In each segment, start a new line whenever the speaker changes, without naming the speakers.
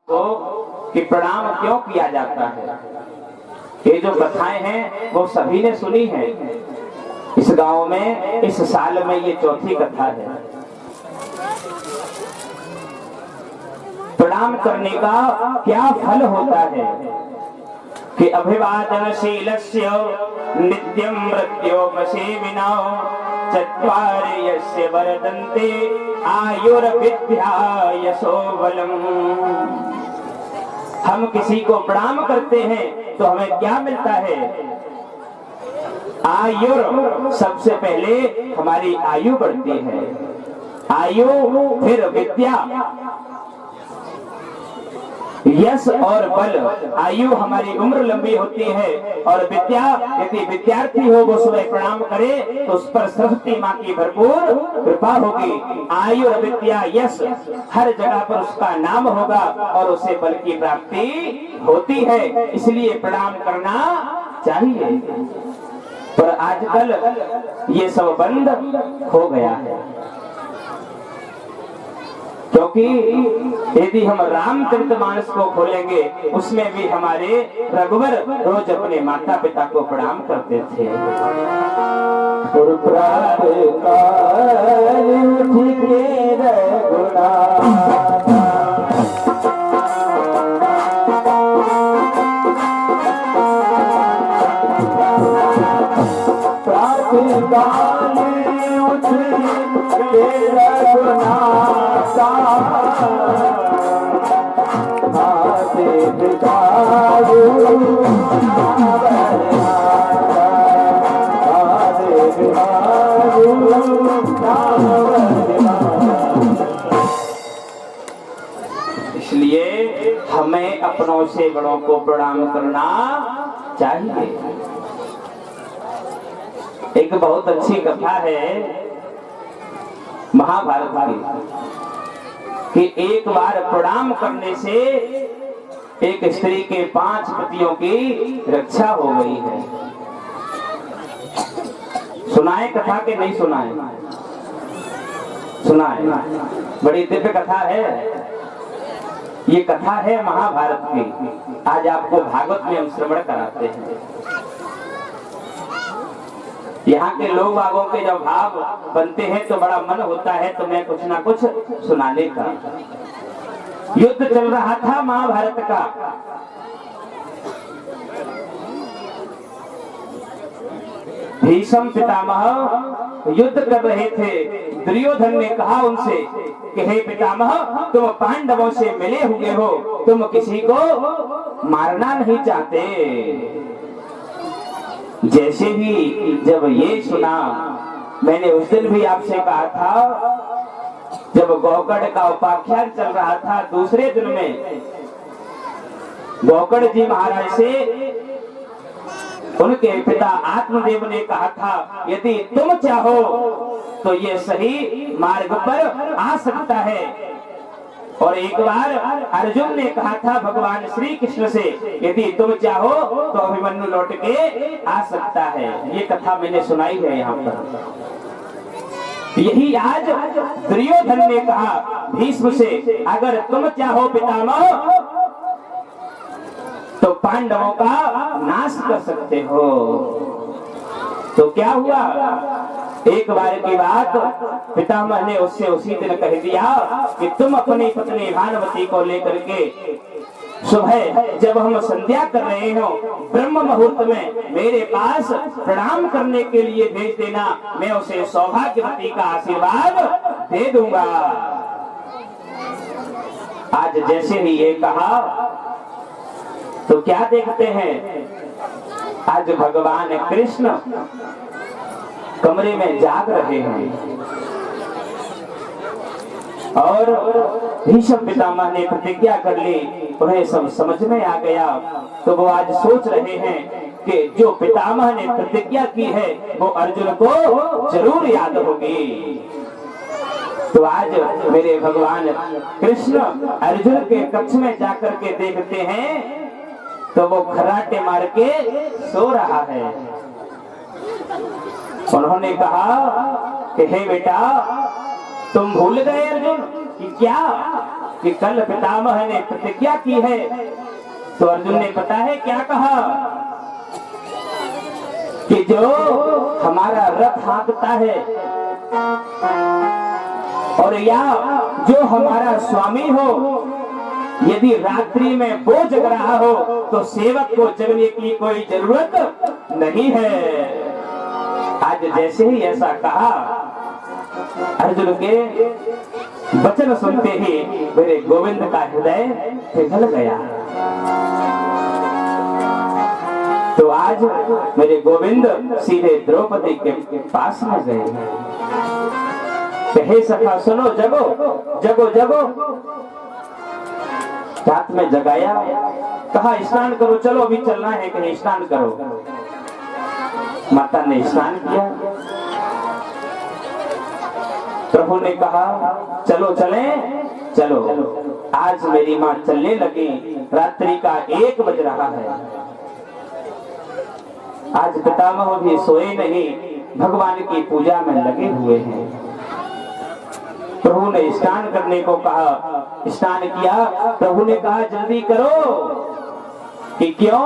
को कि प्रणाम क्यों किया जाता है। ये जो कथाएं हैं वो सभी ने सुनी है। इस गांव में इस साल में ये चौथी कथा है। प्रणाम करने का क्या फल होता है कि अभिवादनशीलस्य नित्यं मृत्योपसेविनो चत्वारि यस्य वर्धन्ते आयुर्विद्या यशो बलम्। हम किसी को प्रणाम करते हैं तो हमें क्या मिलता है? आयुर, सबसे पहले हमारी आयु बढ़ती है। आयु, फिर विद्या, यश और बल। आयु हमारी उम्र लंबी होती है और विद्या, यदि विद्यार्थी हो वो सुबह प्रणाम करे तो उस पर सरस्वती माँ की भरपूर कृपा होगी। आयु और विद्या, यश, हर जगह पर उसका नाम होगा और उसे बल की प्राप्ति होती है। इसलिए प्रणाम करना चाहिए। पर आजकल ये सब बंद हो गया है, क्योंकि यदि हम रामचरितमानस को खोलेंगे उसमें भी हमारे रघुवर रोज अपने माता पिता को प्रणाम करते थे। इसलिए हमें अपनों से बड़ों को प्रणाम करना चाहिए। एक बहुत अच्छी कथा है महाभारत की कि एक बार प्रणाम करने से एक स्त्री के 5 पतियों की रक्षा हो गई है। सुनाए कथा के नहीं सुनाए? सुनाए। बड़ी दिव्य कथा है। ये कथा है महाभारत की। आज आपको भागवत में हम श्रवण कराते हैं। यहाँ के लोग बागों के जब भाव बनते हैं तो बड़ा मन होता है तो मैं कुछ ना कुछ सुनाने का। युद्ध चल रहा था महाभारत का। भीष्म पितामह युद्ध कर रहे थे। दुर्योधन ने कहा उनसे कि हे पितामह, तुम पांडवों से मिले हुए हो, तुम किसी को मारना नहीं चाहते। जैसे ही जब ये सुना, मैंने उस दिन भी आपसे कहा था, जब गौकर्ण का उपाख्यान चल रहा था, दूसरे दिन में गौकर्ण जी महाराज से उनके पिता आत्मदेव ने कहा था, यदि तुम चाहो तो ये सही मार्ग पर आ सकता है। और एक बार अर्जुन ने कहा था भगवान श्री कृष्ण से, यदि तुम चाहो तो अभिमन्यु लौट के आ सकता है। ये कथा मैंने सुनाई है यहाँ पर। यही आज दुर्योधन ने कहा भीष्म से, अगर तुम चाहो पितामह तो पांडवों का नाश कर सकते हो। तो क्या हुआ? एक बार की बात पितामह ने उससे उसी दिन कह दिया कि तुम अपनी पत्नी भानुमति को लेकर के सुबह जब हम संध्या कर रहे हो, ब्रह्म मुहूर्त में मेरे पास प्रणाम करने के लिए भेज देना, मैं उसे सौभाग्यवती का आशीर्वाद दे दूंगा। आज जैसे ही ये कहा तो क्या देखते हैं, आज भगवान कृष्ण कमरे में जाग रहे हैं और भीष्म पितामह ने प्रतिज्ञा कर ली। उन्हें सब समझ में आ गया तो वो आज सोच रहे हैं कि जो पितामह ने प्रतिज्ञा की है वो अर्जुन को जरूर याद होगी। तो आज मेरे भगवान कृष्ण अर्जुन के कक्ष में जाकर के देखते हैं तो वो खर्राटे मार के सो रहा है। उन्होंने कहा कि हे बेटा, तुम भूल गए अर्जुन कि क्या कि कल पितामह ने प्रतिज्ञा की है। तो अर्जुन ने पता है क्या कहा कि जो हमारा रथ हाँकता है और या जो हमारा स्वामी हो, यदि रात्रि में वो जग रहा हो तो सेवक को जगने की कोई जरूरत नहीं है। आज जैसे ही ऐसा कहा, अर्जुन के वचन सुनते ही मेरे गोविंद का हृदय पिघल गया। तो आज मेरे गोविंद सीधे द्रौपदी के पास में गए। कहे सखा सुनो, जगो जगो जगो। रात में जगाया, कहा स्नान करो, चलो अभी चलना है, कहीं स्नान करो। माता ने स्नान किया। प्रभु ने कहा चलो चले, चलो। आज मेरी माँ चलने लगी, रात्रि का 1 बज रहा है। आज पितामह भी सोए नहीं, भगवान की पूजा में लगे हुए हैं। प्रभु ने स्नान करने को कहा, स्नान किया। प्रभु ने कहा जल्दी करो, कि क्यों?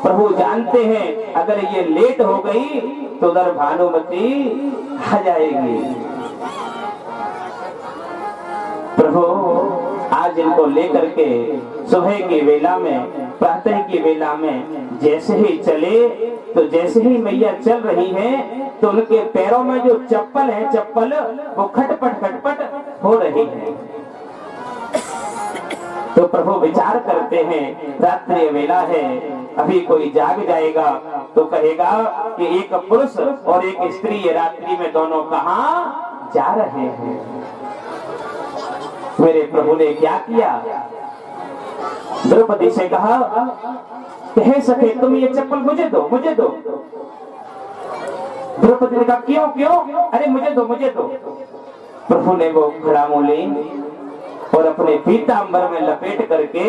प्रभु जानते हैं अगर ये लेट हो गई तो उधर भानुमति आ जाएगी। प्रभु आज इनको लेकर के सुबह की वेला में, प्रातः की वेला में जैसे ही चले, तो जैसे ही मैया चल रही है तो उनके पैरों में जो चप्पल है, चप्पल वो खटपट खटपट हो रही है। तो प्रभु विचार करते हैं रात्रि वेला है, अभी कोई जाग जाएगा तो कहेगा कि एक पुरुष और एक स्त्री ये रात्रि में दोनों कहां जा रहे हैं। मेरे प्रभु ने क्या किया? द्रौपदी से कहा, कह सके तुम ये चप्पल मुझे दो, मुझे दो। द्रौपदी ने कहा क्यों क्यों? अरे मुझे दो, मुझे दो। प्रभु ने वो घड़ामों ली और अपने पीतांबर में लपेट करके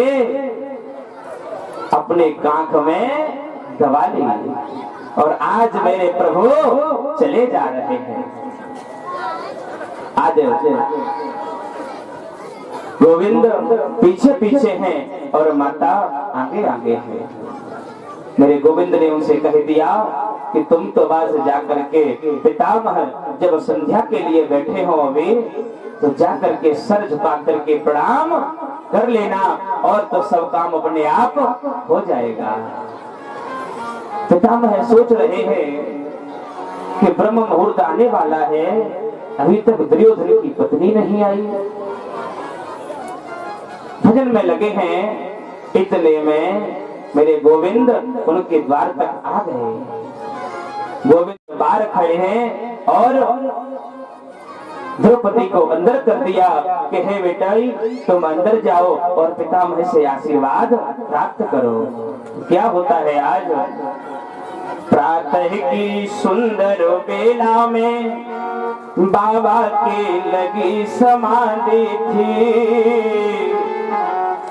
अपने कांख में दबा ली। और आज मेरे प्रभु चले जा रहे हैं। आज गोविंद पीछे पीछे हैं और माता आगे आगे है। मेरे गोविंद ने उनसे कह दिया कि तुम तो बाज जा करके पितामह जब संध्या के लिए बैठे हो अभी, तो जा करके सर झुका करके प्रणाम कर लेना और तो सब काम अपने आप हो जाएगा। पितामह सोच रहे हैं कि ब्रह्म मुहूर्त आने वाला है, अभी तक दुर्योधन की पत्नी नहीं आई। भजन में लगे हैं। इतने में मेरे गोविंद उनके द्वार तक आ गए। गोविंद बाहर खड़े हैं और द्रौपदी को अंदर कर दिया कि हे बेटा तुम अंदर जाओ और पितामह से आशीर्वाद प्राप्त करो। क्या होता है आज? प्रातः की सुंदर बेला में बाबा की लगी समाधि थी,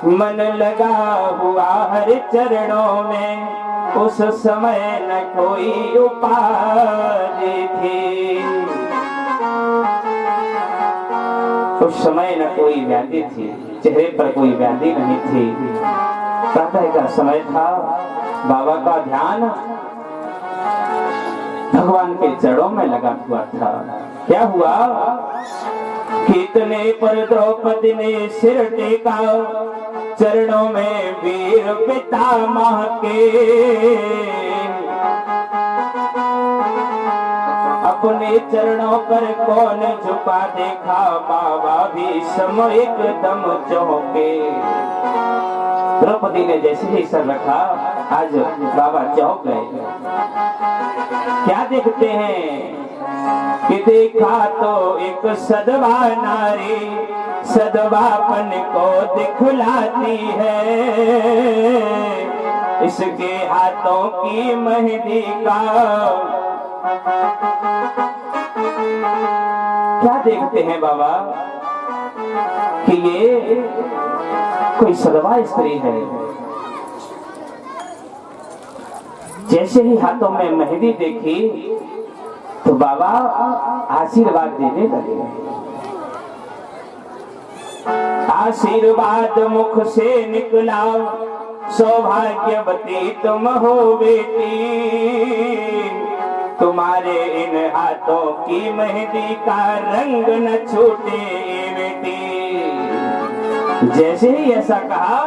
मन लगा हुआ हर चरणों में, उस समय न कोई उपाधि थी। उस समय न कोई व्याधि थी, चेहरे पर कोई व्याधि नहीं थी। प्रातः का समय था, बाबा का ध्यान भगवान के चरणों में लगा हुआ था। क्या हुआ? कितने पर द्रौपदी ने सिर टेका, चरणों में वीर पितामह के, अपने चरणों पर कौन झुका देखा, बाबा भीष्म एकदम चौंके। द्रौपदी ने जैसे ही सर रखा, आज बाबा चौंक गए। क्या देखते हैं कि देखा तो एक सदवा नारी सदवापन को दिखलाती है, इसके हाथों की मेहंदी का। क्या देखते हैं बाबा कि ये कोई सदवा स्त्री है। जैसे ही हाथों में मेहंदी देखी तो बाबा आशीर्वाद देने लगे। आशीर्वाद मुख से निकला, सौभाग्यवती तुम हो बेटी, तुम्हारे इन हाथों की मेहंदी का रंग न छूटे बेटी। जैसे ही ऐसा कहा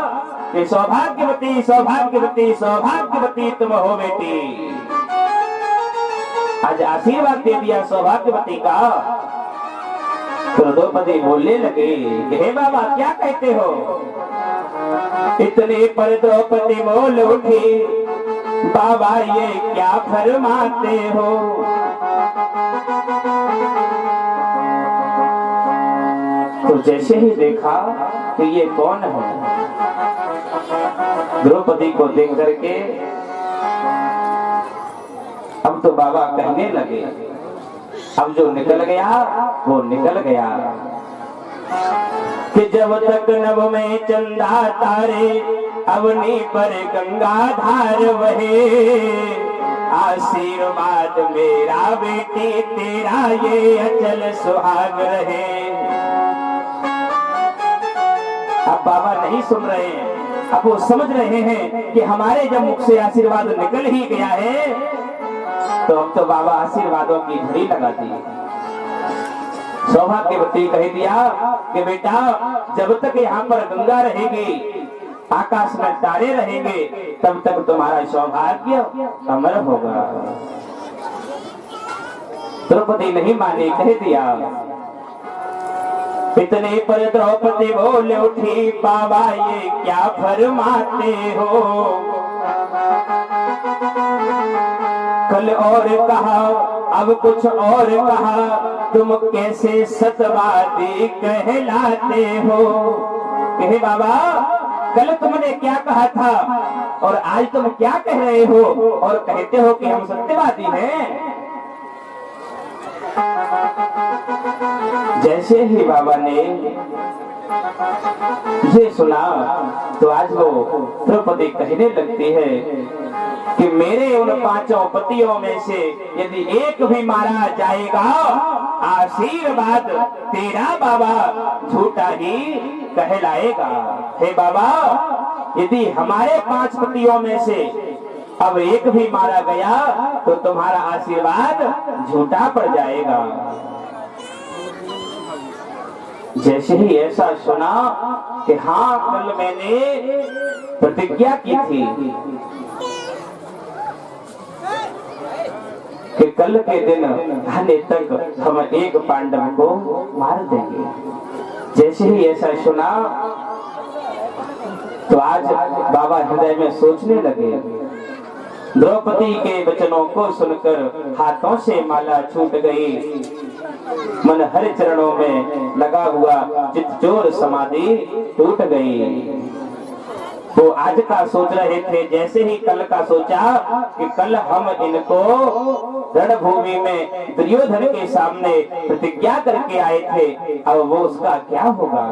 कि सौभाग्यवती सौभाग्यवती सौभाग्यवती तुम हो बेटी, आज आशीर्वाद दे दिया सौभाग्यवती का। तो द्रौपदी बोलने लगे कि हे बाबा क्या कहते हो। इतने पर द्रौपदी बोल उठी, बाबा ये क्या फरमाते हो। तो जैसे ही देखा कि ये कौन है, द्रौपदी को देख करके अब तो बाबा कहने लगे, अब जो निकल गया वो निकल गया, कि जब तक नभ में चंदा तारे, अवनी पर गंगा धार बहे, आशीर्वाद मेरा बेटी तेरा ये अचल सुहाग रहे। अब बाबा नहीं सुन रहे हैं, अब वो समझ रहे हैं कि हमारे जब मुख से आशीर्वाद निकल ही गया है, तो अब तो बाबा आशीर्वादों की झड़ी लगा दी। सौभाग्यवती कह दिया कि बेटा जब तक यहाँ पर गंगा रहेगी, आकाश में तारे रहेंगे, तब तक तुम्हारा सौभाग्य अमर होगा। द्रौपदी नहीं मानी, कह दिया। इतने पर द्रौपदी बोल उठी, बाबा ये क्या फरमाते हो। कल और कहा अब कुछ और कहा, तुम कैसे सतवादी कहलाते हो। कहे बाबा कल तुमने क्या कहा था और आज तुम क्या कह रहे हो और कहते हो कि हम सत्यवादी हैं। जैसे ही बाबा ने ये सुना तो आज वो द्रौपदी कहने लगती है कि मेरे उन 5 पतियों में से यदि एक भी मारा जाएगा, आशीर्वाद तेरा बाबा झूठा ही कहलाएगा। हे बाबा यदि हमारे 5 पतियों में से अब एक भी मारा गया तो तुम्हारा आशीर्वाद झूठा पड़ जाएगा। जैसे ही ऐसा सुना कि हाँ कल मैंने प्रतिज्ञा की थी कि कल के दिन आने तक हम एक पांडव को मार देंगे। जैसे ही ऐसा सुना तो आज बाबा हृदय में सोचने लगे। द्रौपदी के वचनों को सुनकर हाथों से माला छूट गई, मन हर चरणों में लगा हुआ चित्तचोर समाधि टूट गई। वो आज का सोच रहे थे, जैसे ही कल का सोचा कि कल हम इनको रणभूमि में दुर्योधन के सामने प्रतिज्ञा करके आए थे, अब वो उसका क्या होगा।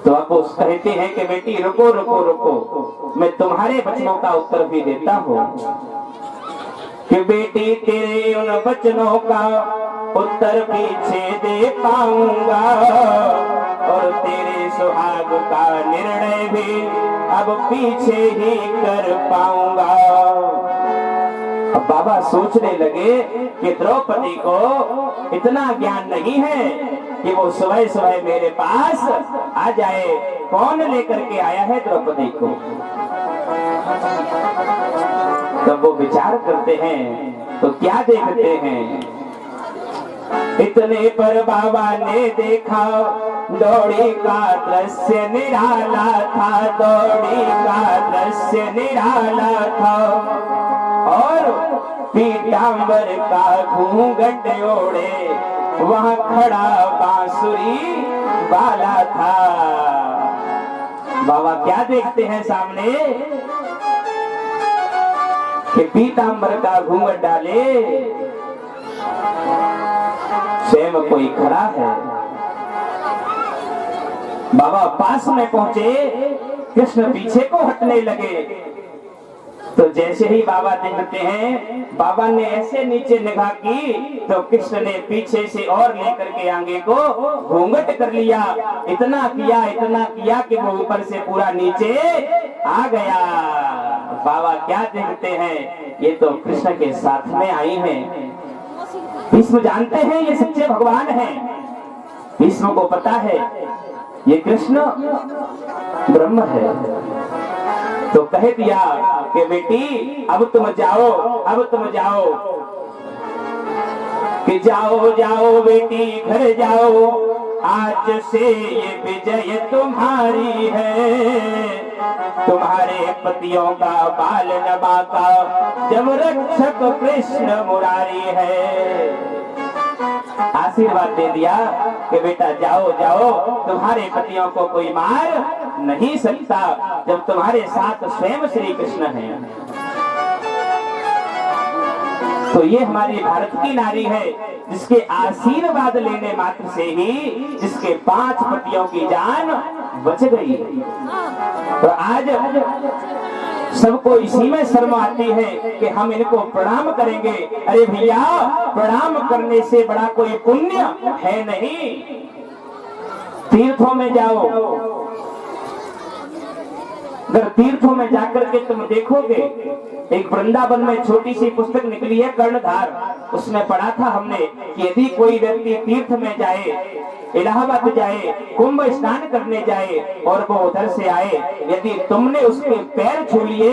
तो अब वो कहते हैं कि बेटी रुको रुको रुको, मैं तुम्हारे वचनों का उत्तर भी देता हूँ कि बेटी तेरे उन वचनों का उत्तर पीछे दे पाऊंगा और तेरे सुहाग का निर्णय भी अब पीछे ही कर पाऊंगा। अब बाबा सोचने लगे कि द्रौपदी को इतना ज्ञान नहीं है कि वो सुबह सुबह मेरे पास आ जाए। कौन लेकर के आया है द्रौपदी को। तब वो विचार करते हैं तो क्या देखते हैं। इतने पर बाबा ने देखा दौड़ी का दृश्य निराला था, दौड़ी का दृश्य निराला था और पीतांबर का घूंघट ओढ़े वहाँ खड़ा बांसुरी वाला था। बाबा क्या देखते हैं सामने कि पीतांबर का घूंघट डाले स्वयं कोई खड़ा है। बाबा पास में पहुंचे, कृष्ण पीछे को हटने लगे। तो जैसे ही बाबा देखते हैं, बाबा ने ऐसे नीचे निगाह की तो कृष्ण ने पीछे से और लेकर के आगे को घूंघट कर लिया। इतना किया कि वो ऊपर से पूरा नीचे आ गया। बाबा क्या देखते हैं, ये तो कृष्ण के साथ में आई हैं। भीष्म जानते हैं ये सच्चे भगवान हैं। भीष्म को पता है ये कृष्ण ब्रह्म है। तो कह दिया कि बेटी अब तुम जाओ, अब तुम जाओ, कि जाओ जाओ बेटी घर जाओ, आज से ये विजय तुम्हारी है। तुम्हारे पतियों का बाल नवा का जब रक्षक कृष्ण मुरारी है। आशीर्वाद दे दिया कि बेटा जाओ जाओ, तुम्हारे पतियों को कोई मार नहीं सकता जब तुम्हारे साथ स्वयं श्री कृष्ण हैं। तो ये हमारी भारत की नारी है जिसके आशीर्वाद लेने मात्र से ही जिसके 5 पतियों की जान बच गई। तो आज सबको इसी में शर्म आती है कि हम इनको प्रणाम करेंगे। अरे भैया, प्रणाम करने से बड़ा कोई पुण्य है नहीं। तीर्थों में जाओ, अगर तीर्थों में जाकर के तुम देखोगे, एक वृंदावन में छोटी सी पुस्तक निकली है कर्णधार, उसमें पढ़ा था हमने कि यदि कोई व्यक्ति तीर्थ में जाए, इलाहाबाद जाए, कुंभ स्नान करने जाए और वो उधर से आए, यदि तुमने उसके पैर छू लिए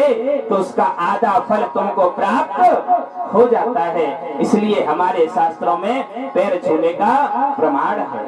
तो उसका आधा फल तुमको प्राप्त हो जाता है। इसलिए हमारे शास्त्रों में पैर छूने का प्रमाण है।